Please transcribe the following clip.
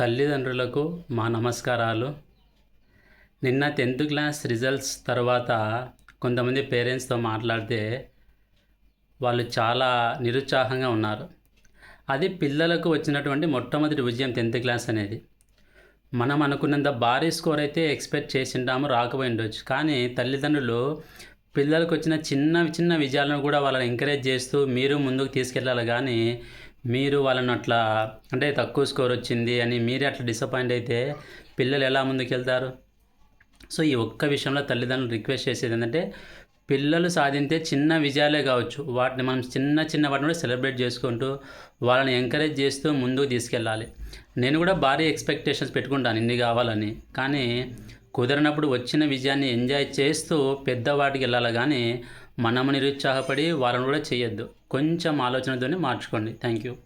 తల్లిదండ్రులకు మా నమస్కారాలు. నిన్న 10th క్లాస్ రిజల్ట్స్ తర్వాత కొంతమంది పేరెంట్స్‌తో మాట్లాడితే వాళ్ళు చాలా నిరుత్సాహంగా ఉన్నారు. అది పిల్లలకు వచ్చినటువంటి మొట్టమొదటి విజయం 10th క్లాస్ అనేది. మనం అనుకున్నంత భారీ స్కోర్ అయితే ఎక్స్‌పెక్ట్ చేసుంటాము, రాకపోయిండొచ్చు. కానీ తల్లిదండ్రులు పిల్లలకొచ్చిన చిన్న చిన్న విజయాలను కూడా వాళ్ళని ఎంకరేజ్ చేస్తూ మీరు ముందుకు తీసుకెళ్ళాలి గానీ, మీరు వాళ్ళని అట్లా అంటే తక్కువ స్కోర్ వచ్చింది అని మీరే అట్లా డిసప్పాయింట్ అయితే పిల్లలు ఎలా ముందుకెళ్తారు? సో, ఈ ఒక్క విషయంలో తల్లిదండ్రులు రిక్వెస్ట్ చేసేది ఏంటంటే, పిల్లలు సాధించే చిన్న విజయాలే కావచ్చు, వాటిని మనం చిన్న వాటిని కూడా సెలబ్రేట్ చేసుకుంటూ, వాళ్ళని ఎంకరేజ్ చేస్తూ ముందుకు తీసుకెళ్ళాలి. నేను కూడా భారీ ఎక్స్‌పెక్టేషన్స్ పెట్టుకుంటాను ఇన్ని కావాలని. కానీ కుదరనప్పుడు వచ్చిన విజయాన్ని ఎంజాయ్ చేస్తూ పెద్దవాటికి వెళ్ళాలి గానీ, మనము నిరుత్సాహపడి వాళ్ళని కూడా చేయొద్దు. కొంచెం ఆలోచనతోనే మార్చుకోండి. Thank you.